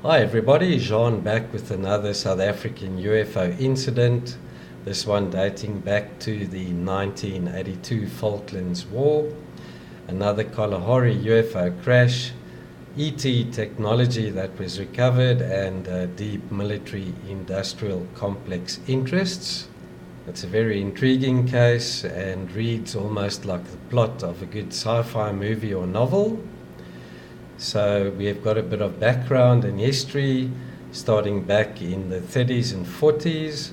Hi everybody, Jean back with another South African UFO incident, this one dating back to the 1982 Falklands War, another Kalahari UFO crash, ET technology that was recovered, and deep military industrial complex interests. It's a very intriguing case and reads almost like the plot of a good sci-fi movie or novel. So we have got a bit of background and history starting back in the 30s and 40s.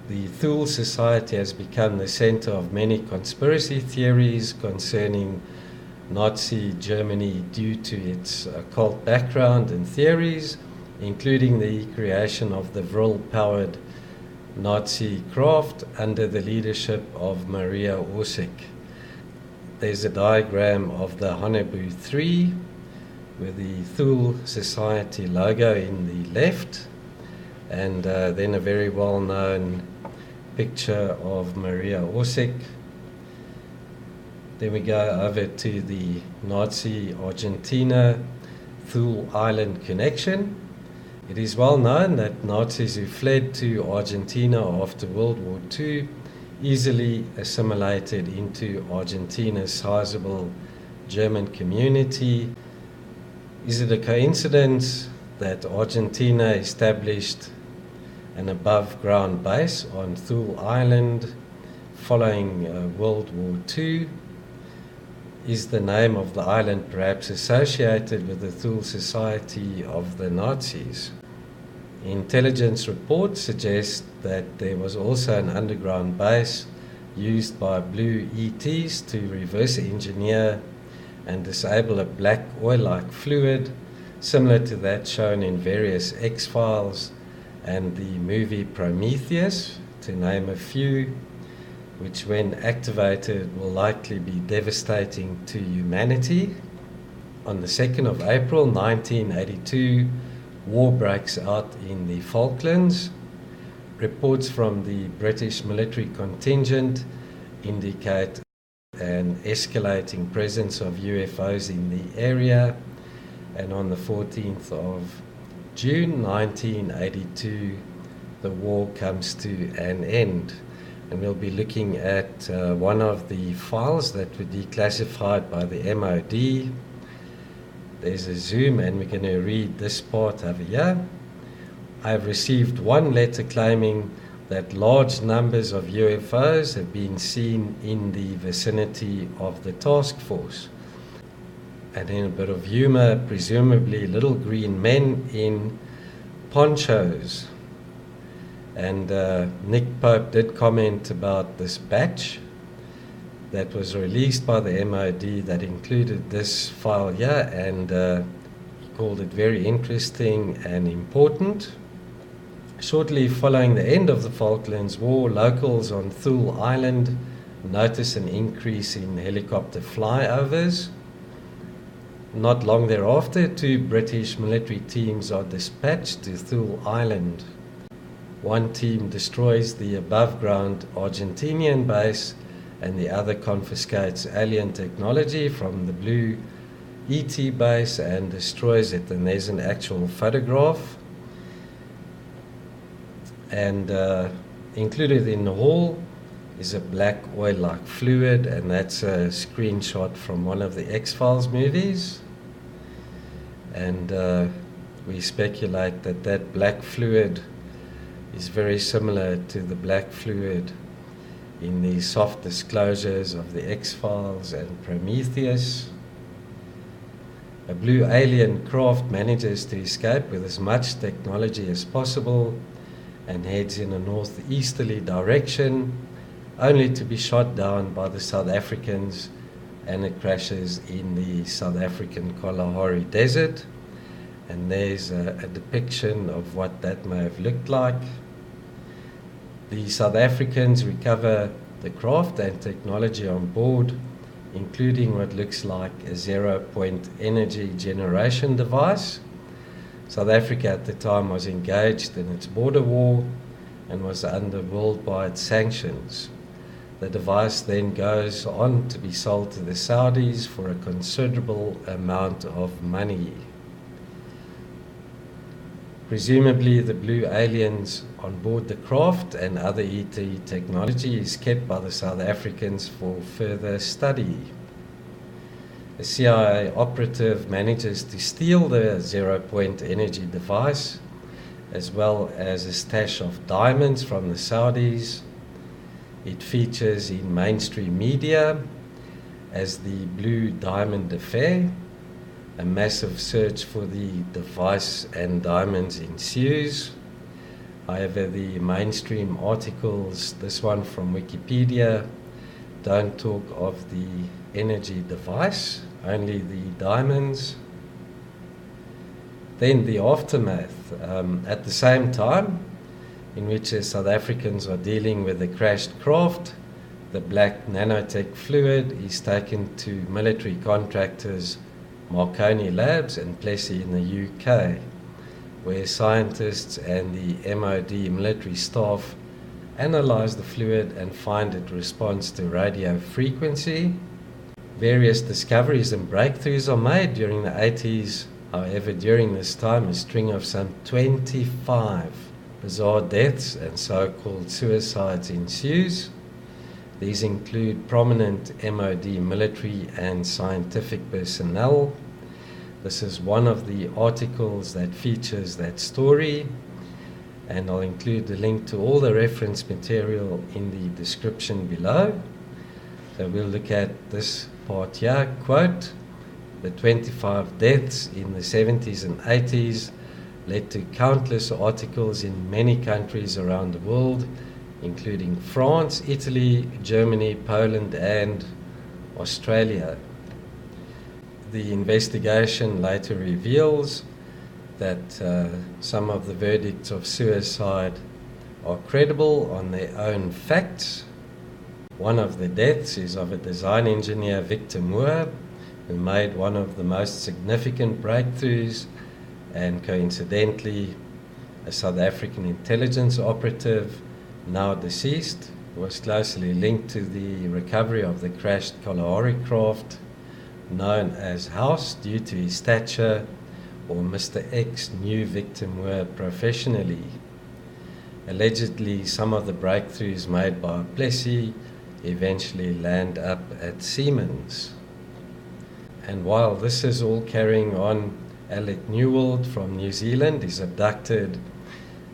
The Thule Society has become the center of many conspiracy theories concerning Nazi Germany due to its occult background and theories, including the creation of the Vril-powered Nazi craft under the leadership of Maria Orsic. There's a diagram of the Honebu 3 with the Thule Society logo in the left, and then a very well-known picture of Maria Orsic. Then we go over to the Nazi Argentina Thule Island connection. It is well known that Nazis who fled to Argentina after World War II easily assimilated into Argentina's sizable German community. Is it a coincidence that Argentina established an above-ground base on Thule Island following World War II? Is the name of the island perhaps associated with the Thule Society of the Nazis? Intelligence reports suggest that there was also an underground base used by blue ETs to reverse engineer and disable a black oil-like fluid similar to that shown in various X-Files and the movie Prometheus, to name a few, which when activated will likely be devastating to humanity. On the 2nd of April 1982, war breaks out in the Falklands. Reports from the British military contingent indicate an escalating presence of UFOs in the area, and on the 14th of June 1982 the war comes to an end. And we'll be looking at one of the files that were declassified by the MOD. There's a zoom and we're going to read this part over here. I have received one letter claiming that large numbers of UFOs have been seen in the vicinity of the task force. And in a bit of humor, presumably little green men in ponchos. And Nick Pope did comment about this batch that was released by the MOD that included this file here, and he called it very interesting and important. Shortly following the end of the Falklands War, locals on Thule Island noticed an increase in helicopter flyovers. Not long thereafter, 2 British military teams are dispatched to Thule Island. One team destroys the above-ground Argentinian base and the other confiscates alien technology from the blue ET base and destroys it. And there's an actual photograph. And included in the haul is a black oil-like fluid, and that's a screenshot from one of the X-Files movies. And we speculate that that black fluid is very similar to the black fluid in the soft disclosures of the X-Files and Prometheus. A blue alien craft manages to escape with as much technology as possible and heads in a northeasterly direction, only to be shot down by the South Africans, and it crashes in the South African Kalahari Desert. And there's a depiction of what that may have looked like. The South Africans recover the craft and technology on board, including what looks like a zero-point energy generation device. South Africa at the time was engaged in its border war and was under worldwide sanctions. The device then goes on to be sold to the Saudis for a considerable amount of money. Presumably the blue aliens on board the craft and other ET technology is kept by the South Africans for further study. A CIA operative manages to steal the zero-point energy device, as well as a stash of diamonds from the Saudis. It features in mainstream media as the Blue Diamond Affair. A massive search for the device and diamonds ensues. However, the mainstream articles, this one from Wikipedia, don't talk of the energy device, only the diamonds. Then the aftermath. At the same time in which the South Africans are dealing with the crashed craft, the black nanotech fluid is taken to military contractors Marconi Labs and Plessy in the UK, where scientists and the MOD military staff analyze the fluid and find it responds to radio frequency. Various discoveries and breakthroughs are made during the 80s. However, during this time, a string of some 25 bizarre deaths and so-called suicides ensues. These include prominent MOD military and scientific personnel. This is one of the articles that features that story, and I'll include the link to all the reference material in the description below. So we'll look at this part here, quote, "The 25 deaths in the 70s and 80s led to countless articles in many countries around the world, including France, Italy, Germany, Poland, and Australia." The investigation later reveals that some of the verdicts of suicide are credible on their own facts. One of the deaths is of a design engineer, Victor Moore, who made one of the most significant breakthroughs, and coincidentally, a South African intelligence operative, now deceased, was closely linked to the recovery of the crashed Kalahari craft, known as House, due to his stature, or Mr. X knew Victor Moore professionally. Allegedly, some of the breakthroughs made by Plessy eventually land up at Siemens. And while this is all carrying on, Eliot Newald from New Zealand is abducted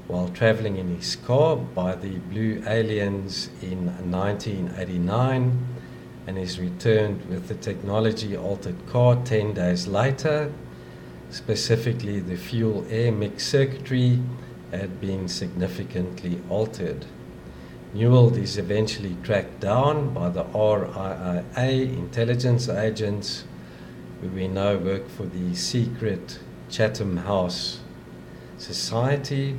while traveling in his car by the Blue Aliens in 1989 and is returned with the technology-altered car 10 days later. Specifically, the fuel-air mix circuitry had been significantly altered. Newald is eventually tracked down by the RIIA intelligence agents, who we know work for the secret Chatham House Society,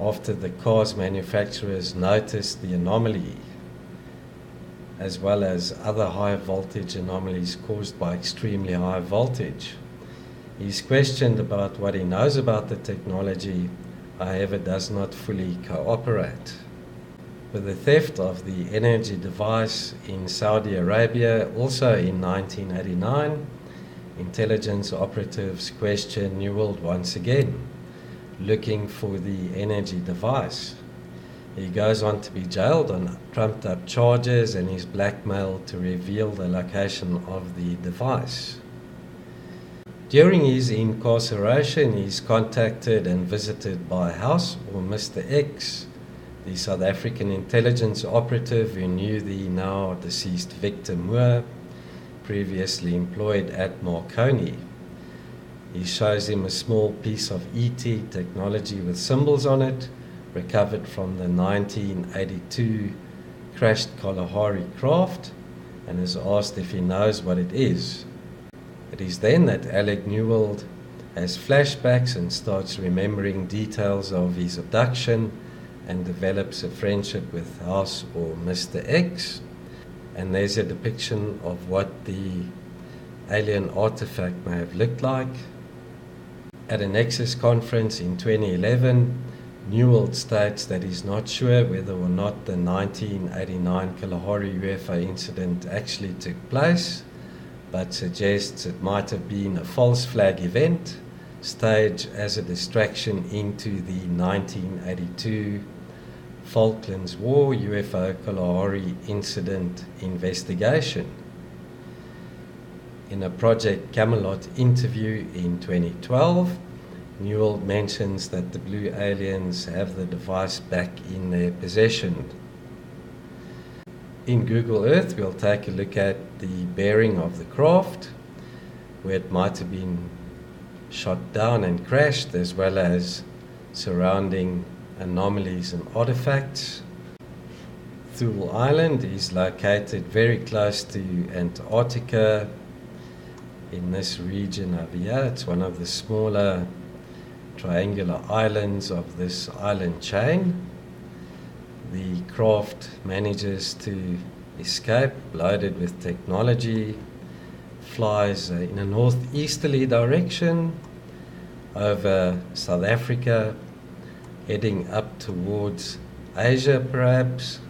after the car's manufacturers noticed the anomaly, as well as other high voltage anomalies caused by extremely high voltage. He's questioned about what he knows about the technology, however does not fully cooperate. With the theft of the energy device in Saudi Arabia, also in 1989, intelligence operatives questioned Newald once again, looking for the energy device. He goes on to be jailed on trumped up charges and is blackmailed to reveal the location of the device. During his incarceration, he is contacted and visited by House, or Mr. X, the South African intelligence operative who knew the now deceased Victor Moore, previously employed at Marconi. He shows him a small piece of ET technology with symbols on it, recovered from the 1982 crashed Kalahari craft, and is asked if he knows what it is. It is then that Eliot Newald has flashbacks and starts remembering details of his abduction and develops a friendship with House, or Mr. X. And there's a depiction of what the alien artifact may have looked like. At a Nexus conference in 2011, Newald states that he's not sure whether or not the 1989 Kalahari UFO incident actually took place, but suggests it might have been a false flag event stage as a distraction into the 1982 Falklands War UFO Kalahari incident investigation. In a Project Camelot interview in 2012, Newald mentions that the blue aliens have the device back in their possession. In Google Earth, we'll take a look at the bearing of the craft, where it might have been shot down and crashed, as well as surrounding anomalies and artifacts. Thule Island is located very close to Antarctica in this region over here. It's one of the smaller triangular islands of this island chain. The craft manages to escape, loaded with technology, flies in a northeasterly direction over South Africa, heading up towards Asia perhaps,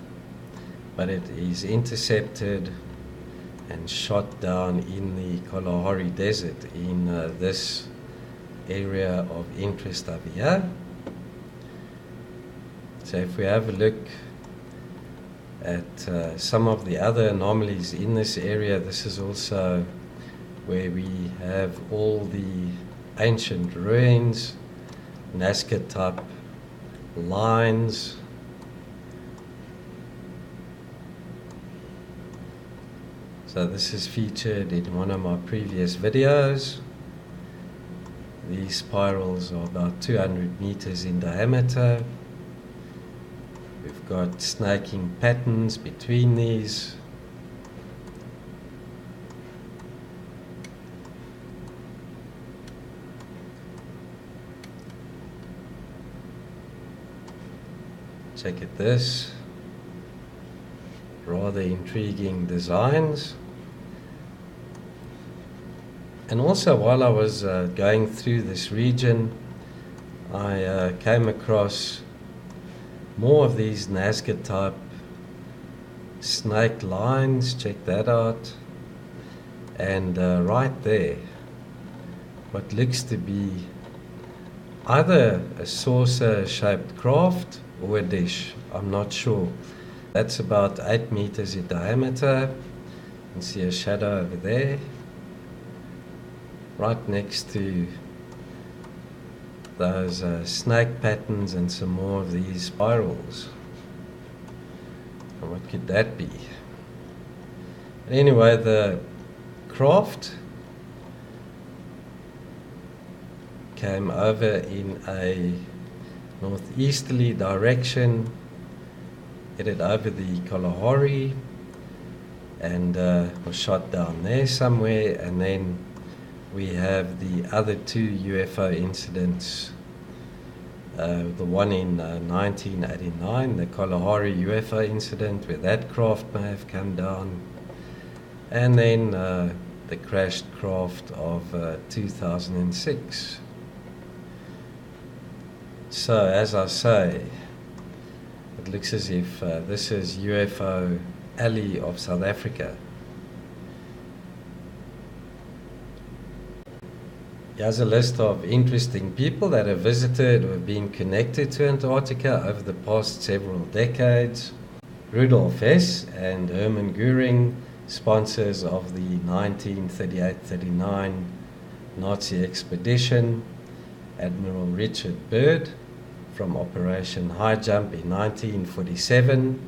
but it is intercepted and shot down in the Kalahari Desert in this area of interest over here. So if we have a look at some of the other anomalies in this area, this is also where we have all the ancient ruins, Nazca type lines, so this is featured in one of my previous videos. These spirals are about 200 meters in diameter. We've got snaking patterns between these. Check at this. Rather intriguing designs. And also, while I was going through this region, I came across more of these Nazca type snake lines. Check that out. And right there, what looks to be either a saucer shaped craft or a dish, I'm not sure. That's about 8 meters in diameter. You can see a shadow over there, right next to those snake patterns and some more of these spirals. And what could that be? Anyway, the craft came over in a northeasterly direction, headed over the Kalahari, and was shot down there somewhere. And then we have the other two UFO incidents, the one in 1989, the Kalahari UFO incident, where that craft may have come down, and then the crashed craft of 2006. So, as I say, it looks as if this is UFO Alley of South Africa. Here's a list of interesting people that have visited or been connected to Antarctica over the past several decades. Rudolf Hess and Hermann Göring, sponsors of the 1938-39 Nazi expedition. Admiral Richard Byrd from Operation High Jump in 1947.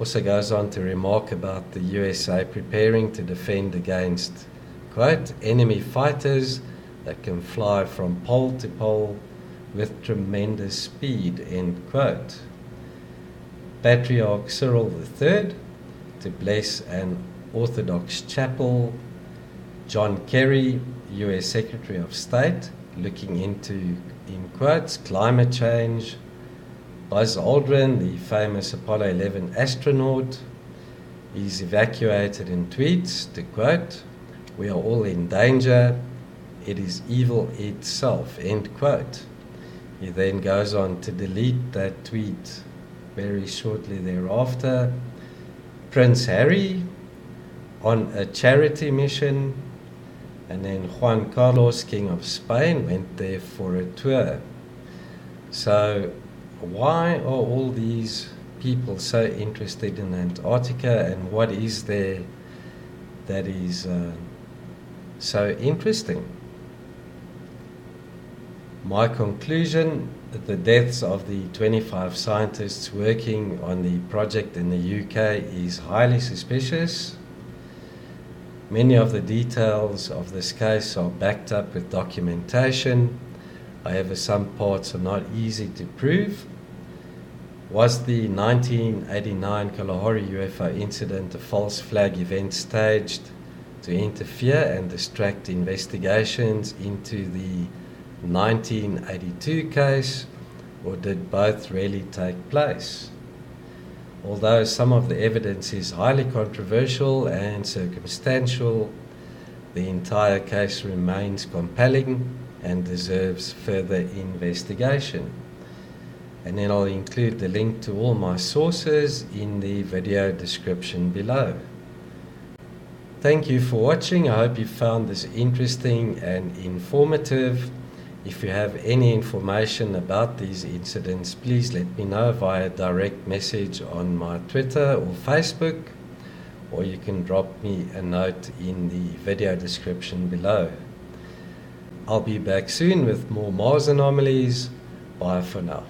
Also goes on to remark about the USA preparing to defend against, quote, enemy fighters that can fly from pole to pole with tremendous speed, end quote. Patriarch Cyril III to bless an Orthodox chapel. John Kerry, US Secretary of State, looking into, in quotes, climate change. Buzz Aldrin, the famous Apollo 11 astronaut, is evacuated and tweets, to quote, "We are all in danger. It is evil itself," end quote. He then goes on to delete that tweet very shortly thereafter. Prince Harry, on a charity mission, And then Juan Carlos, King of Spain, went there for a tour. So why are all these people so interested in Antarctica, and what is there that is so interesting? My conclusion: the deaths of the 25 scientists working on the project in the UK is highly suspicious. Many of the details of this case are backed up with documentation. However, some parts are not easy to prove. Was the 1989 Kalahari UFO incident a false flag event staged to interfere and distract investigations into the 1982 case, or did both really take place? Although some of the evidence is highly controversial and circumstantial, the entire case remains compelling and deserves further investigation. And then I'll include the link to all my sources in the video description below. Thank you for watching. I hope you found this interesting and informative. If you have any information about these incidents, please let me know via direct message on my Twitter or Facebook, or you can drop me a note in the video description below. I'll be back soon with more Mars anomalies. Bye for now.